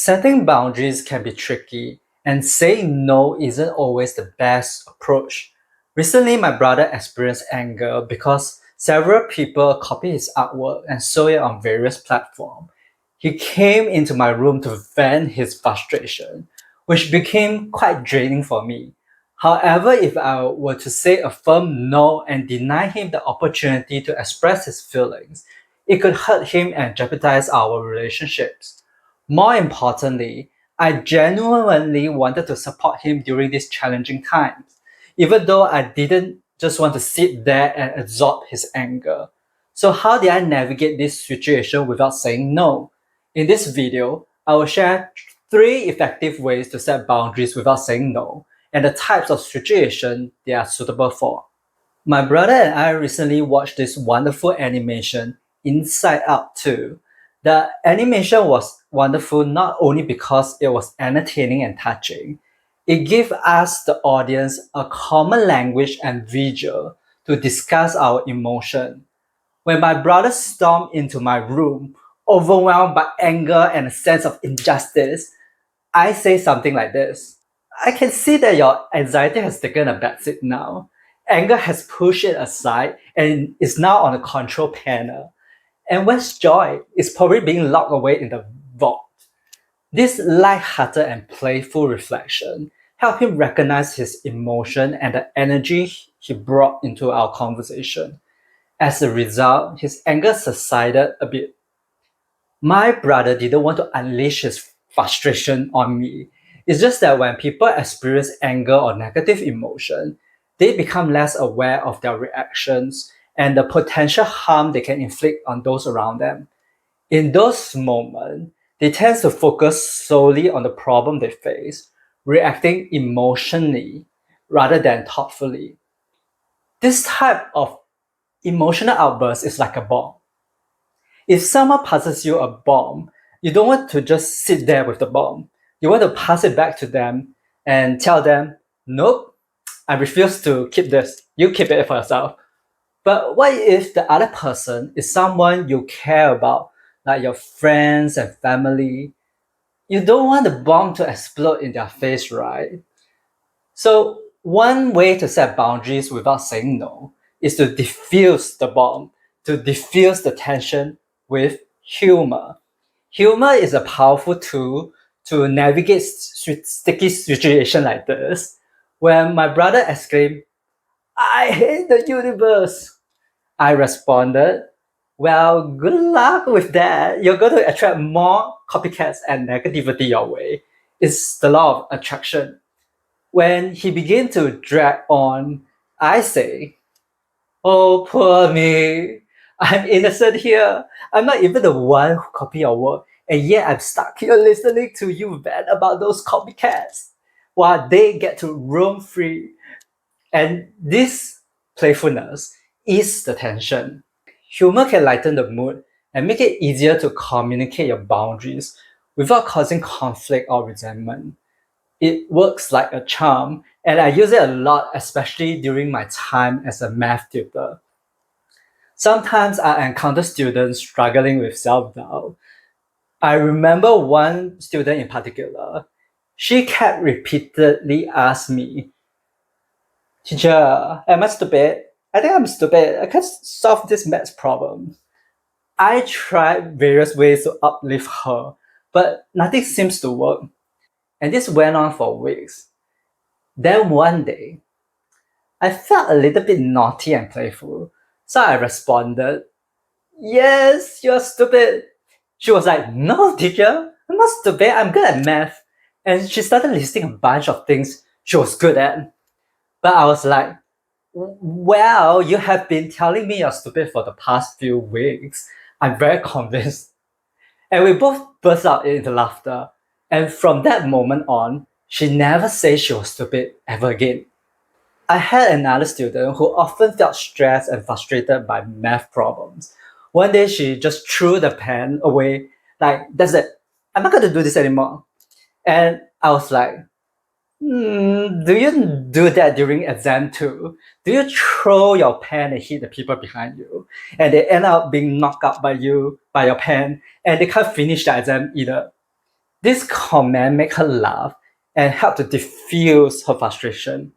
Setting boundaries can be tricky, and saying no isn't always the best approach. Recently, my brother experienced anger because several people copied his artwork and sold it on various platforms. He came into my room to vent his frustration, which became quite draining for me. However, if I were to say a firm no and deny him the opportunity to express his feelings, it could hurt him and jeopardize our relationships. More importantly, I genuinely wanted to support him during these challenging times, even though I didn't just want to sit there and absorb his anger. So how did I navigate this situation without saying no? In this video, I will share 3 effective ways to set boundaries without saying no, and the types of situation they are suitable for. My brother and I recently watched this wonderful animation, Inside Out 2. The animation was wonderful not only because it was entertaining and touching, it gave us, the audience, a common language and visual to discuss our emotion. When my brother stormed into my room, overwhelmed by anger and a sense of injustice, I say something like this: I can see that your anxiety has taken a backseat now. Anger has pushed it aside and is now on the control panel. And where's joy? It's probably being locked away in the vault. This light-hearted and playful reflection helped him recognize his emotion and the energy he brought into our conversation. As a result, his anger subsided a bit. My brother didn't want to unleash his frustration on me. It's just that when people experience anger or negative emotion, they become less aware of their reactions and the potential harm they can inflict on those around them. In those moments, they tend to focus solely on the problem they face, reacting emotionally rather than thoughtfully. This type of emotional outburst is like a bomb. If someone passes you a bomb, you don't want to just sit there with the bomb. You want to pass it back to them and tell them, nope, I refuse to keep this. You keep it for yourself. But what if the other person is someone you care about, like your friends and family? You don't want the bomb to explode in their face, right? So, one way to set boundaries without saying no is to diffuse the bomb, to diffuse the tension with humor. Humor is a powerful tool to navigate sticky situations like this. When my brother exclaimed, I hate the universe, I responded, well, good luck with that. You're going to attract more copycats and negativity your way. It's the law of attraction. When he began to drag on, I say, oh, poor me. I'm innocent here. I'm not even the one who copied your work, and yet I'm stuck here listening to you vent about those copycats while they get to roam free. And this playfulness is the tension. Humor can lighten the mood and make it easier to communicate your boundaries without causing conflict or resentment. It works like a charm, and I use it a lot, especially during my time as a math tutor. Sometimes I encounter students struggling with self-doubt. I remember one student in particular. She kept repeatedly asking me, teacher, am I stupid? I think I'm stupid. I can't solve this math problem. I tried various ways to uplift her, but nothing seems to work. And this went on for weeks. Then one day, I felt a little bit naughty and playful, so I responded, yes, you're stupid. She was like, no, teacher, I'm not stupid, I'm good at math. And she started listing a bunch of things she was good at. But I was like, well, you have been telling me you're stupid for the past few weeks. I'm very convinced. And we both burst out into laughter. And from that moment on, she never said she was stupid ever again. I had another student who often felt stressed and frustrated by math problems. One day she just threw the pen away, like, that's it. I'm not going to do this anymore. And I was like, do you do that during exam too? Do you throw your pen and hit the people behind you, and they end up being knocked out by you, by your pen, and they can't finish the exam either? This comment made her laugh and helped to diffuse her frustration.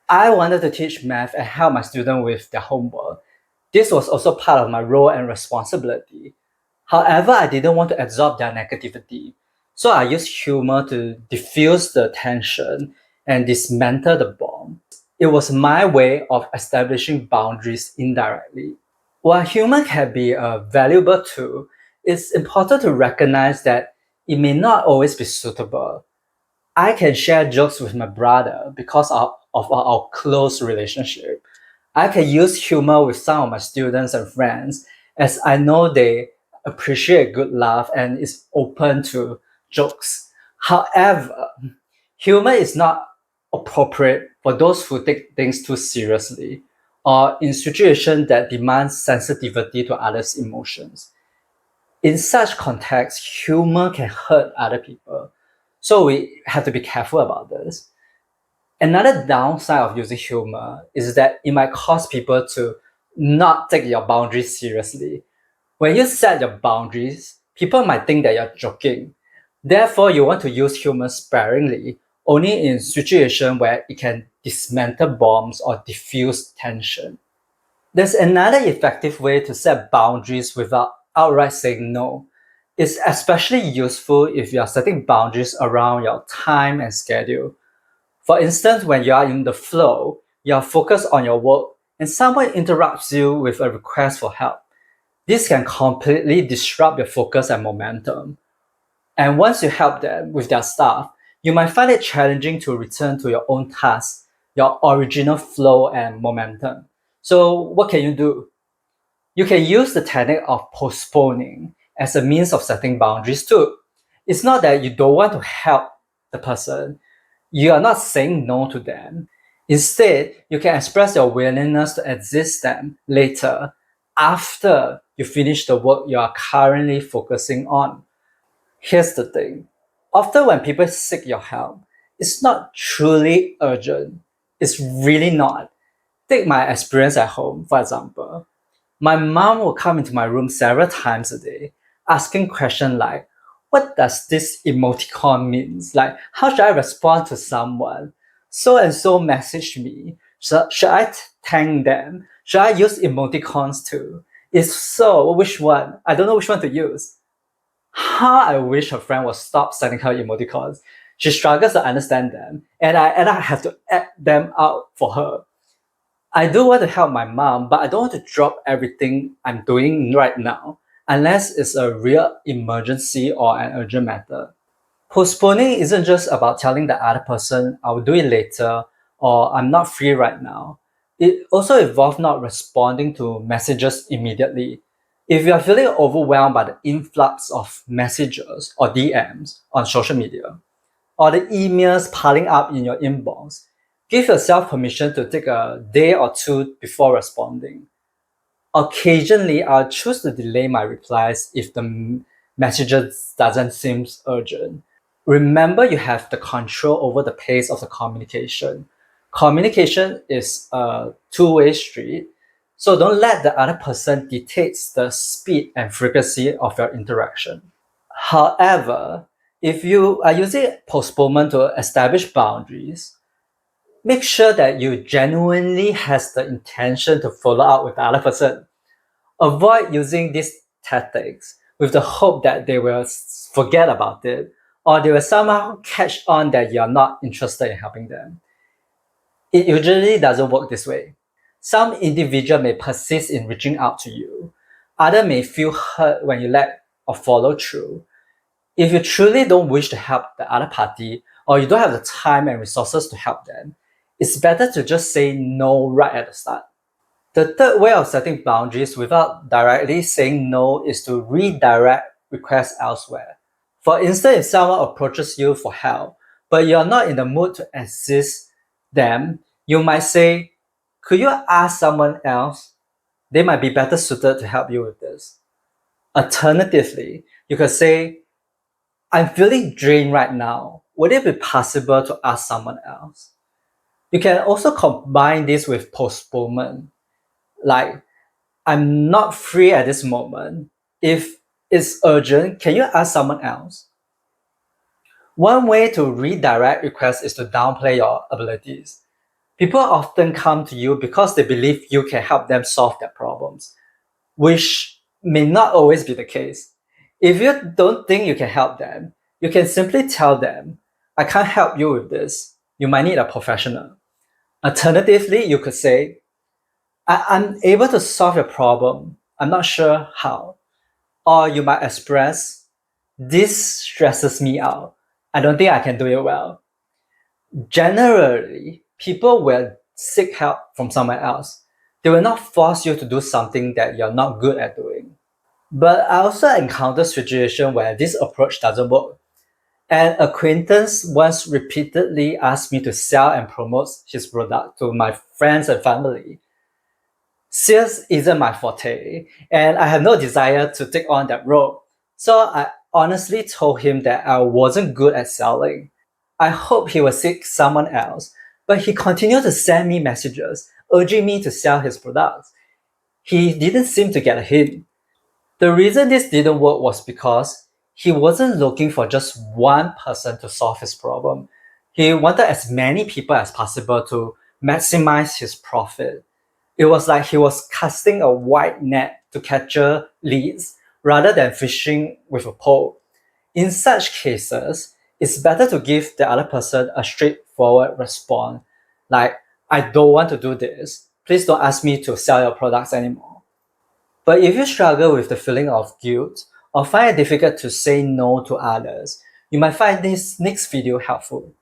I wanted to teach math and help my students with their homework. This was also part of my role and responsibility. However, I didn't want to absorb their negativity, so I used humor to diffuse the tension and dismantle the bomb. It was my way of establishing boundaries indirectly. While humor can be a valuable tool, it's important to recognize that it may not always be suitable. I can share jokes with my brother because of our close relationship. I can use humor with some of my students and friends as I know they appreciate good laugh and is open to jokes. However, humor is not appropriate for those who take things too seriously or in situations that demand sensitivity to others' emotions. In such contexts, humor can hurt other people. So we have to be careful about this. Another downside of using humor is that it might cause people to not take your boundaries seriously. When you set your boundaries, people might think that you're joking. Therefore, you want to use humor sparingly, only in situations where it can dismantle bombs or diffuse tension. There's another effective way to set boundaries without outright saying no. It's especially useful if you are setting boundaries around your time and schedule. For instance, when you are in the flow, you are focused on your work, and someone interrupts you with a request for help. This can completely disrupt your focus and momentum. And once you help them with their stuff, you might find it challenging to return to your own task, your original flow and momentum. So, what can you do? You can use the technique of postponing as a means of setting boundaries too. It's not that you don't want to help the person, you are not saying no to them. Instead, you can express your willingness to assist them later after you finish the work you are currently focusing on. Here's the thing, often when people seek your help, it's not truly urgent. It's really not. Take my experience at home, for example. My mom will come into my room several times a day, asking questions like, what does this emoticon means? Like, how should I respond to someone? So and so messaged me. Should I thank them? Should I use emoticons too? If so, which one? I don't know which one to use. How I wish her friend would stop sending her emoticons. She struggles to understand them, and I have to act them out for her. I do want to help my mom, but I don't want to drop everything I'm doing right now unless it's a real emergency or an urgent matter. Postponing isn't just about telling the other person I'll do it later or I'm not free right now. It also involves not responding to messages immediately. If you are feeling overwhelmed by the influx of messages or DMs on social media, or the emails piling up in your inbox, give yourself permission to take a day or two before responding. Occasionally, I'll choose to delay my replies if the messages doesn't seem urgent. Remember, you have the control over the pace of the communication. Communication is a two-way street, so don't let the other person dictate the speed and frequency of your interaction. However, if you are using postponement to establish boundaries, make sure that you genuinely has the intention to follow up with the other person. Avoid using these tactics with the hope that they will forget about it or they will somehow catch on that you're not interested in helping them. It usually doesn't work this way. Some individual may persist in reaching out to you. Others may feel hurt when you let or follow through. If you truly don't wish to help the other party or you don't have the time and resources to help them, it's better to just say no right at the start. The third way of setting boundaries without directly saying no is to redirect requests elsewhere. For instance, if someone approaches you for help, but you're not in the mood to assist them, you might say, could you ask someone else? They might be better suited to help you with this. Alternatively, you could say, I'm feeling drained right now. Would it be possible to ask someone else? You can also combine this with postponement. Like, I'm not free at this moment. If it's urgent, can you ask someone else? One way to redirect requests is to downplay your abilities. People often come to you because they believe you can help them solve their problems, which may not always be the case. If you don't think you can help them, you can simply tell them, I can't help you with this. You might need a professional. Alternatively, you could say, I'm able to solve your problem. I'm not sure how. Or you might express, this stresses me out. I don't think I can do it well. Generally, people will seek help from somewhere else. They will not force you to do something that you're not good at doing. But I also encounter situations where this approach doesn't work. An acquaintance once repeatedly asked me to sell and promote his product to my friends and family. Sales isn't my forte, and I have no desire to take on that role. So I honestly told him that I wasn't good at selling. I hope he will seek someone else, but he continued to send me messages urging me to sell his products. He didn't seem to get a hint. The reason this didn't work was because he wasn't looking for just one person to solve his problem. He wanted as many people as possible to maximize his profit. It was like he was casting a wide net to capture leads rather than fishing with a pole. In such cases, it's better to give the other person a straightforward response, like, I don't want to do this. Please don't ask me to sell your products anymore. But if you struggle with the feeling of guilt or find it difficult to say no to others, you might find this next video helpful.